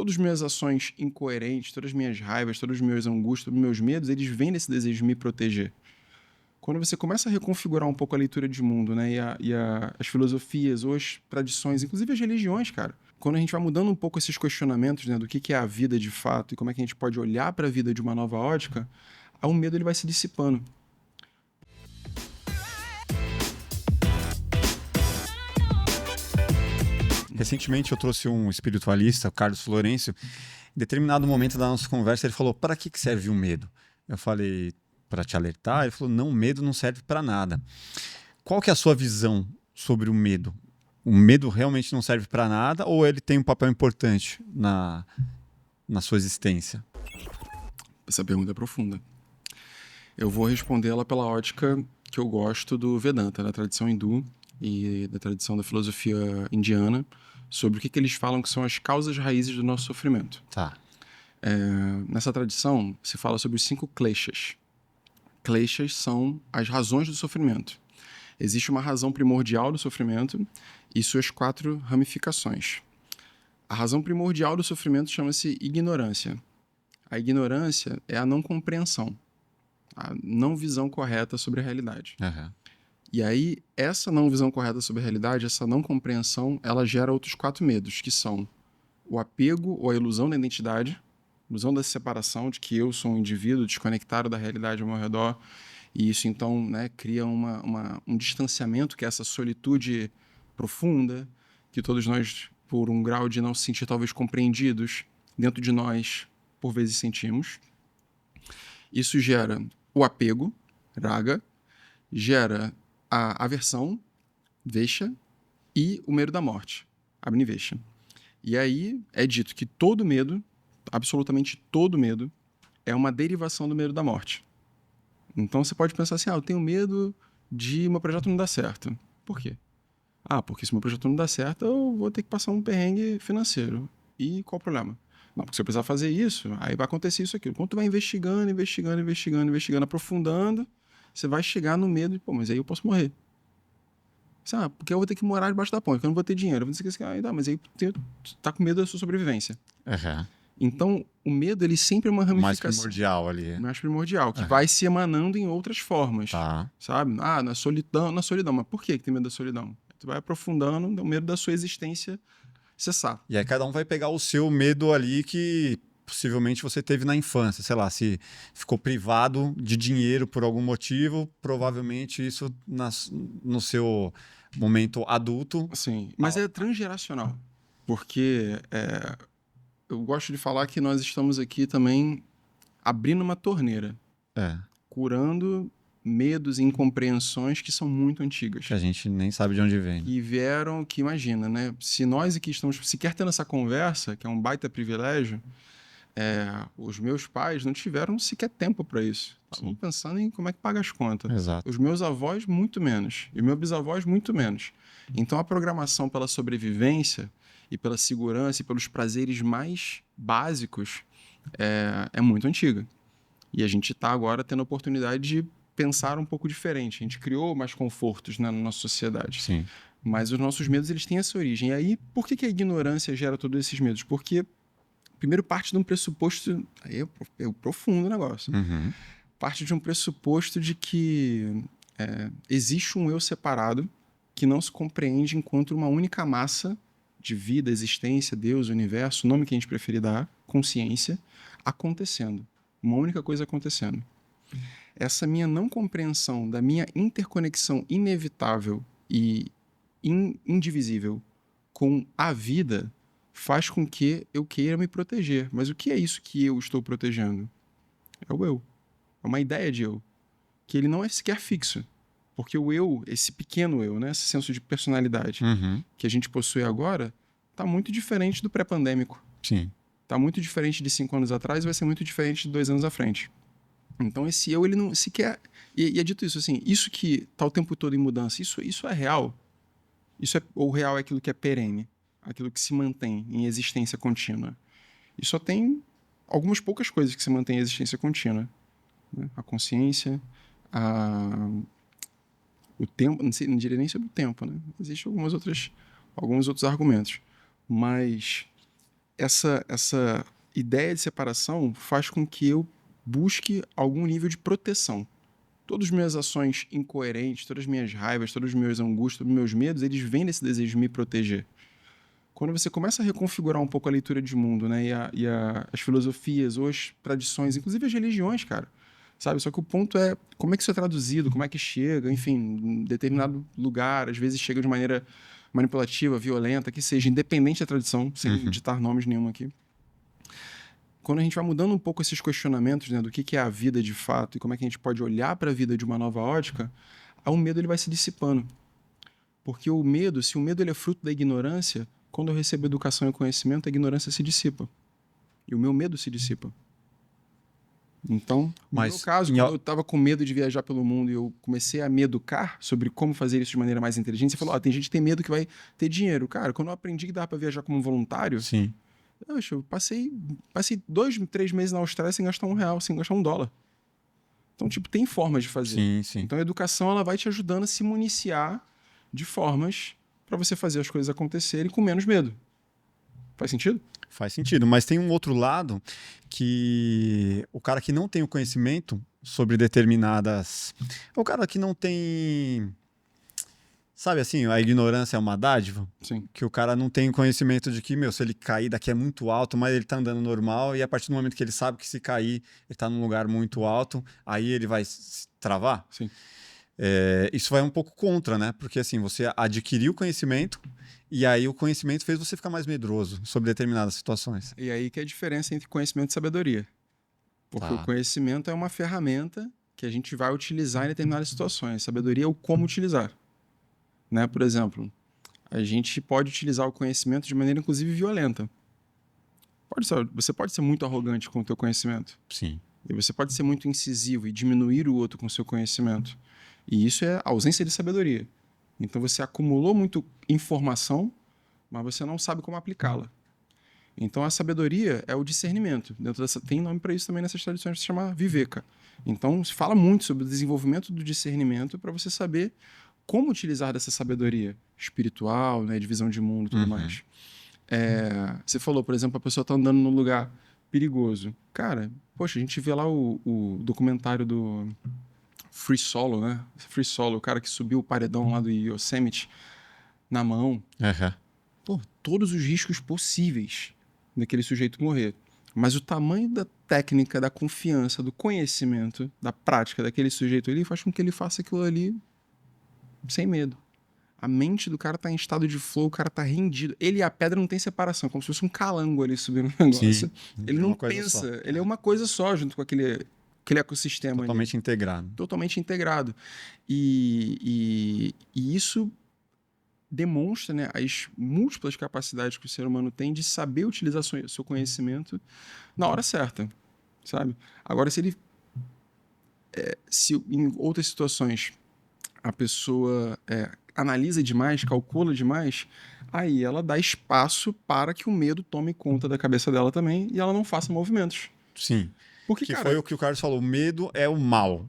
todas as minhas ações incoerentes, todas as minhas raivas, todas as minhas angústias, todos os meus medos, eles vêm desse desejo de me proteger. Quando você começa a reconfigurar um pouco a leitura de mundo, né, as filosofias ou as tradições, inclusive as religiões, cara, quando a gente vai mudando um pouco esses questionamentos, né, do que é a vida de fato e como é que a gente pode olhar para a vida de uma nova ótica, aí o medo ele vai se dissipando. Recentemente eu trouxe um espiritualista, o Carlos Florencio. Em determinado momento da nossa conversa, ele falou: para que serve o medo? Eu falei: para te alertar. Ele falou: não, o medo não serve para nada. Qual que é a sua visão sobre o medo? O medo realmente não serve para nada ou ele tem um papel importante na sua existência? Essa pergunta é profunda. Eu vou respondê-la pela ótica que eu gosto do Vedanta, da tradição hindu e da tradição da filosofia indiana, sobre o que eles falam que são as causas raízes do nosso sofrimento. Tá. Nessa tradição, se fala sobre os 5 kleshas. Kleshas são as razões do sofrimento. Existe uma razão primordial do sofrimento e suas 4 ramificações. A razão primordial do sofrimento chama-se ignorância. A ignorância é a não compreensão, a não visão correta sobre a realidade. Uhum. E aí, essa não visão correta sobre a realidade, essa não compreensão, ela gera outros 4 medos, que são o apego ou a ilusão da identidade, ilusão da separação, de que eu sou um indivíduo desconectado da realidade ao meu redor, e isso então, né, cria um distanciamento, que é essa solitude profunda, que todos nós, por um grau de não se sentir talvez compreendidos, dentro de nós, por vezes sentimos. Isso gera o apego, raga, gera a aversão, vesha, e o medo da morte, abnivesha. E aí é dito que todo medo, absolutamente todo medo, é uma derivação do medo da morte. Então você pode pensar assim, eu tenho medo de meu projeto não dar certo. Por quê? Porque se meu projeto não dar certo, eu vou ter que passar um perrengue financeiro. E qual o problema? Não, porque se eu precisar fazer isso, aí vai acontecer isso aqui. Quando tu vai investigando, aprofundando, você vai chegar no medo de, mas aí eu posso morrer. Porque eu vou ter que morar debaixo da ponte, porque eu não vou ter dinheiro. Eu vou dizer assim, mas aí tu tá com medo da sua sobrevivência. Uhum. Então, o medo, ele sempre é uma ramificação. Mais primordial ali. Mais primordial, que vai se emanando em outras formas. Tá. Sabe? Na solidão. Mas por que tem medo da solidão? Tu vai aprofundando, o medo da sua existência cessar. E aí cada um vai pegar o seu medo ali que possivelmente você teve na infância. Sei lá, se ficou privado de dinheiro por algum motivo, provavelmente isso no seu momento adulto. Sim, mas é transgeracional. Porque eu gosto de falar que nós estamos aqui também abrindo uma torneira. Curando medos e incompreensões que são muito antigas. Que a gente nem sabe de onde vem. E vieram, que imagina, né? Se nós aqui estamos sequer tendo essa conversa, que é um baita privilégio, os meus pais não tiveram sequer tempo para isso. Estavam pensando em como é que paga as contas. Exato. Os meus avós, muito menos. E meus bisavós, muito menos. Então, a programação pela sobrevivência e pela segurança e pelos prazeres mais básicos é muito antiga. E a gente está agora tendo a oportunidade de pensar um pouco diferente. A gente criou mais confortos, né, na nossa sociedade. Sim. Mas os nossos medos, eles têm essa origem. E aí, por que a ignorância gera todos esses medos? Porque, primeiro, parte de um pressuposto... Aí é profundo o negócio. Uhum. Parte de um pressuposto de que existe um eu separado que não se compreende enquanto uma única massa de vida, existência, Deus, universo, o nome que a gente preferir dar, consciência, acontecendo. Uma única coisa acontecendo. Essa minha não compreensão da minha interconexão inevitável e indivisível com a vida faz com que eu queira me proteger. Mas o que é isso que eu estou protegendo? É o eu. É uma ideia de eu. Que ele não é sequer fixo. Porque o eu, esse pequeno eu, né, esse senso de personalidade que a gente possui agora, está muito diferente do pré-pandêmico. Sim. Está muito diferente de 5 anos atrás e vai ser muito diferente de 2 anos à frente. Então esse eu, ele não sequer... E é dito isso, assim, isso que está o tempo todo em mudança, isso é real? Ou real é aquilo que é perene? Aquilo que se mantém em existência contínua? E só tem algumas poucas coisas que se mantêm em existência contínua. Né? A consciência, o tempo, não diria nem sobre o tempo, né? Existem alguns outros argumentos. Mas essa ideia de separação faz com que eu busque algum nível de proteção. Todas as minhas ações incoerentes, todas as minhas raivas, todos os meus angústias, todos os meus medos, eles vêm desse desejo de me proteger. Quando você começa a reconfigurar um pouco a leitura de mundo, né, as filosofias ou as tradições, inclusive as religiões, cara, sabe? Só que o ponto é como é que isso é traduzido, como é que chega, enfim, em determinado lugar, às vezes chega de maneira manipulativa, violenta, que seja, independente da tradição, sem ditar nomes nenhum aqui. Quando a gente vai mudando um pouco esses questionamentos, né, do que é a vida de fato e como é que a gente pode olhar para a vida de uma nova ótica, o medo ele vai se dissipando. Porque o medo, se o medo ele é fruto da ignorância, quando eu recebo educação e conhecimento, a ignorância se dissipa. E o meu medo se dissipa. Então, no meu caso, quando eu estava com medo de viajar pelo mundo e eu comecei a me educar sobre como fazer isso de maneira mais inteligente, você falou, tem gente que tem medo que vai ter dinheiro. Cara, quando eu aprendi que dava para viajar como voluntário, Sim. eu passei 2, 3 meses na Austrália sem gastar R$1, sem gastar $1. Então, tipo, tem formas de fazer. Sim, sim. Então, a educação ela vai te ajudando a se municiar de formas para você fazer as coisas acontecerem com menos medo. Faz sentido? Faz sentido, mas tem um outro lado que o cara que não tem o conhecimento sobre determinadas... O cara que não tem... Sabe assim, a ignorância é uma dádiva? Sim. Que o cara não tem conhecimento de que, se ele cair daqui é muito alto, mas ele tá andando normal, e a partir do momento que ele sabe que se cair, ele tá num lugar muito alto, aí ele vai se travar? Sim. Isso vai um pouco contra, né? Porque assim, você adquiriu conhecimento, e aí o conhecimento fez você ficar mais medroso sobre determinadas situações. E aí que é a diferença entre conhecimento e sabedoria. Porque o conhecimento é uma ferramenta que a gente vai utilizar em determinadas situações. Sabedoria é o como utilizar. Né? Por exemplo, a gente pode utilizar o conhecimento de maneira, inclusive, violenta. Você pode ser muito arrogante com o teu conhecimento. Sim. E você pode ser muito incisivo e diminuir o outro com o seu conhecimento. E isso é ausência de sabedoria. Então você acumulou muito informação, mas você não sabe como aplicá-la. Então a sabedoria é o discernimento. Tem nome para isso também nessas tradições, se chama viveka. Então se fala muito sobre o desenvolvimento do discernimento para você saber como utilizar dessa sabedoria espiritual, né, de visão de mundo e tudo mais. Você falou, por exemplo, a pessoa está andando num lugar perigoso. Cara, poxa, a gente vê lá o documentário do Free Solo, né? Free Solo, o cara que subiu o paredão lá do Yosemite na mão. Pô, todos os riscos possíveis daquele sujeito morrer. Mas o tamanho da técnica, da confiança, do conhecimento, da prática daquele sujeito ali faz com que ele faça aquilo ali sem medo. A mente do cara tá em estado de flow, o cara tá rendido. Ele e a pedra não tem separação, como se fosse um calango ali subindo no negócio. Sim, ele não pensa, ele é uma coisa só junto com aquele ecossistema totalmente ali. integrado. Totalmente integrado. E isso demonstra, né, as múltiplas capacidades que o ser humano tem de saber utilizar seu conhecimento na hora certa, sabe? Agora, se em outras situações a pessoa analisa demais, calcula demais, aí ela dá espaço para que o medo tome conta da cabeça dela também e ela não faça movimentos. Sim. Porque, cara, foi o que o Carlos falou, o medo é o mal.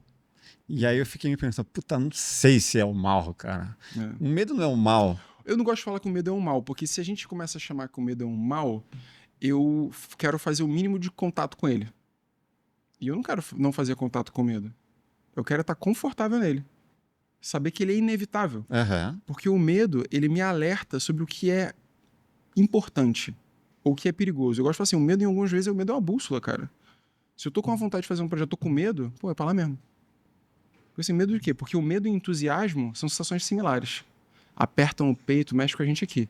E aí eu fiquei me pensando, não sei se é o mal, cara. O medo não é o mal. Eu não gosto de falar que o medo é um mal, porque se a gente começa a chamar que o medo é um mal, eu quero fazer o mínimo de contato com ele. E eu não quero não fazer contato com o medo. Eu quero estar confortável nele. Saber que ele é inevitável. Porque o medo, ele me alerta sobre o que é importante ou o que é perigoso. Eu gosto de falar assim, o medo, em algumas vezes, o medo é uma bússola, cara. Se eu tô com a vontade de fazer um projeto, tô com medo, é pra lá mesmo. Porque assim, medo de quê? Porque o medo e o entusiasmo são sensações similares. Apertam o peito, mexe com a gente aqui.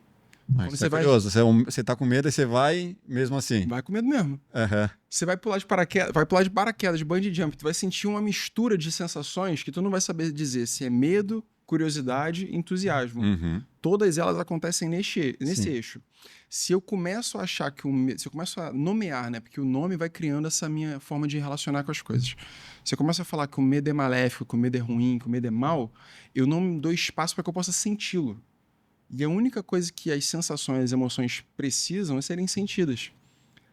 Quando você curioso. Você tá com medo e você vai mesmo assim. Vai com medo mesmo. Você vai pular de paraquedas, de bungee jump. Tu vai sentir uma mistura de sensações que tu não vai saber dizer se é medo, curiosidade e entusiasmo. Todas elas acontecem nesse eixo. Se eu começo a achar que se eu começo a nomear, né? Porque o nome vai criando essa minha forma de relacionar com as coisas. Se eu começo a falar que o medo é maléfico, que o medo é ruim, que o medo é mal, eu não dou espaço para que eu possa senti-lo. E a única coisa que as sensações, as emoções precisam é serem sentidas.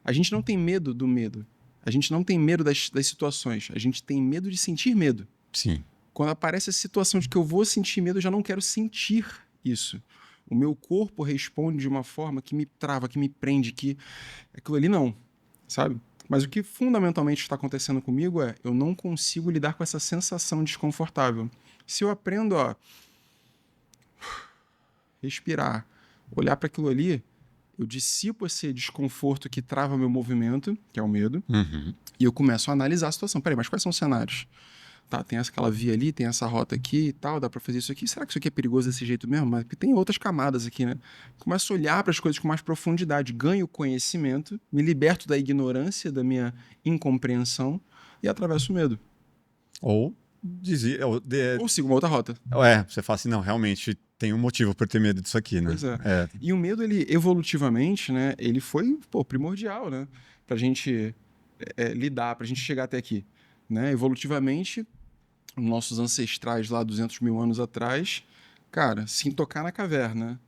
A gente não tem medo do medo. A gente não tem medo das situações. A gente tem medo de sentir medo. Sim. Quando aparece a situação de que eu vou sentir medo, eu já não quero sentir isso. O meu corpo responde de uma forma que me trava, que me prende, que aquilo ali não, sabe? Mas o que fundamentalmente está acontecendo comigo é eu não consigo lidar com essa sensação desconfortável. Se eu aprendo a respirar, olhar para aquilo ali, eu dissipo esse desconforto que trava meu movimento, que é o medo, e eu começo a analisar a situação. Peraí, mas quais são os cenários? Tá, tem aquela via ali, tem essa rota aqui e tal, dá pra fazer isso aqui. Será que isso aqui é perigoso desse jeito mesmo? Mas tem outras camadas aqui, né? Começo a olhar para as coisas com mais profundidade, ganho conhecimento, me liberto da ignorância, da minha incompreensão e atravesso o medo. Ou sigo uma outra rota. Você fala assim, não, realmente tem um motivo por ter medo disso aqui, né? Pois é. E o medo, ele evolutivamente, né, ele foi primordial, né, pra gente lidar, pra gente chegar até aqui. Né? Evolutivamente, nossos ancestrais lá 200 mil anos atrás, cara, se tocar na caverna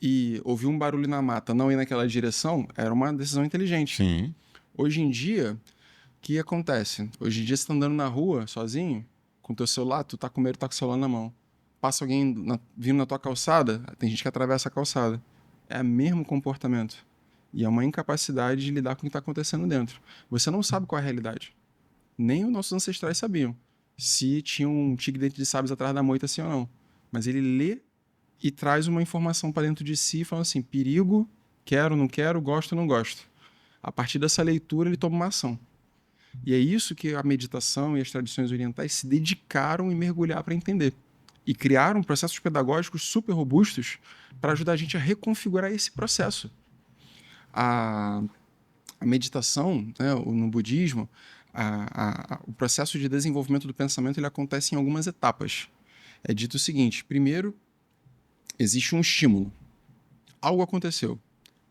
e ouvir um barulho na mata, não ir naquela direção, era uma decisão inteligente. Sim. Hoje em dia, o que acontece? Hoje em dia você tá andando na rua, sozinho, com teu celular, tu tá com medo, tá com o celular na mão. Passa alguém vindo na tua calçada, tem gente que atravessa a calçada. É o mesmo comportamento. E é uma incapacidade de lidar com o que está acontecendo dentro. Você não sabe qual é a realidade. Nem os nossos ancestrais sabiam se tinha um tigre dente de sábios atrás da moita, assim ou não. Mas ele lê e traz uma informação para dentro de si, falando assim, perigo, quero, não quero, gosto, não gosto. A partir dessa leitura, ele toma uma ação. E é isso que a meditação e as tradições orientais se dedicaram em mergulhar para entender. E criaram processos pedagógicos super robustos para ajudar a gente a reconfigurar esse processo. A meditação, né, no budismo, o processo de desenvolvimento do pensamento ele acontece em algumas etapas. É dito o seguinte: primeiro, existe um estímulo. Algo aconteceu,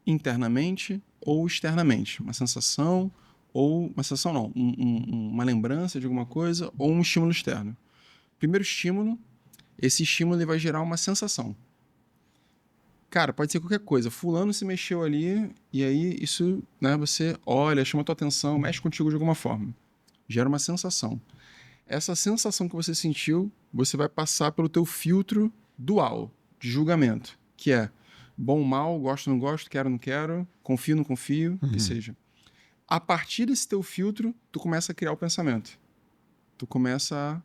internamente ou externamente. Uma sensação, ou uma sensação não, uma lembrança de alguma coisa, ou um estímulo externo. Primeiro estímulo, esse estímulo ele vai gerar uma sensação. Cara, pode ser qualquer coisa. Fulano se mexeu ali e aí isso, né, você olha, chama a tua atenção, mexe contigo de alguma forma. Gera uma sensação. Essa sensação que você sentiu, você vai passar pelo teu filtro dual de julgamento, que é bom, mal, gosto, não gosto, quero, não quero, confio, não confio, que seja. A partir desse teu filtro, tu começa a criar o pensamento. Tu começa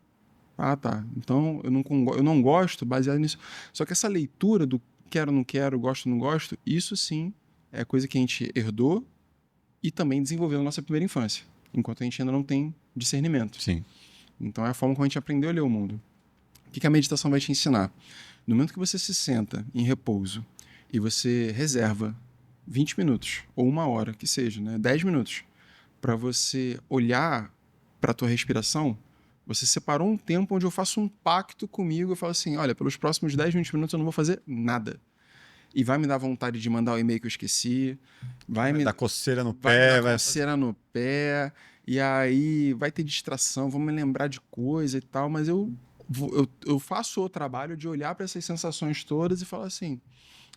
a... tá, então eu não gosto baseado nisso. Só que essa leitura do quero, não quero, gosto, não gosto, isso sim é coisa que a gente herdou e também desenvolveu na nossa primeira infância, enquanto a gente ainda não tem discernimento. Sim. Então é a forma como a gente aprendeu a ler o mundo. O que a meditação vai te ensinar? No momento que você se senta em repouso e você reserva 20 minutos, ou 1 hora, que seja, né? 10 minutos, para você olhar para a tua respiração, você separou um tempo onde eu faço um pacto comigo, eu falo assim, olha, pelos próximos 10, 20 minutos eu não vou fazer nada. E vai me dar vontade de mandar o e-mail que eu esqueci, vai me dar coceira no pé, coceira no pé, e aí vai ter distração, vou me lembrar de coisa e tal, mas eu faço o trabalho de olhar para essas sensações todas e falar assim,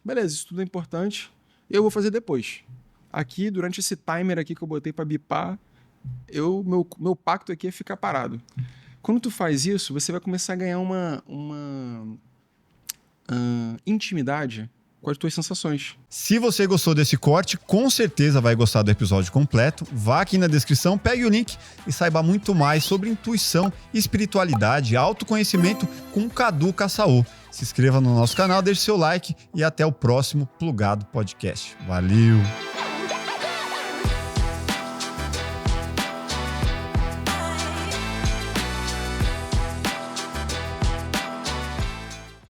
beleza, isso tudo é importante, eu vou fazer depois. Aqui, durante esse timer aqui que eu botei para bipar, meu pacto aqui é ficar parado. Quando tu faz isso, você vai começar a ganhar uma intimidade com as tuas sensações. Se você gostou desse corte, com certeza vai gostar do episódio completo. Vá aqui na descrição, pegue o link e saiba muito mais sobre intuição, espiritualidade e autoconhecimento com o Cadu Caçaú. Se inscreva no nosso canal, deixe seu like e até o próximo Plugado Podcast. Valeu!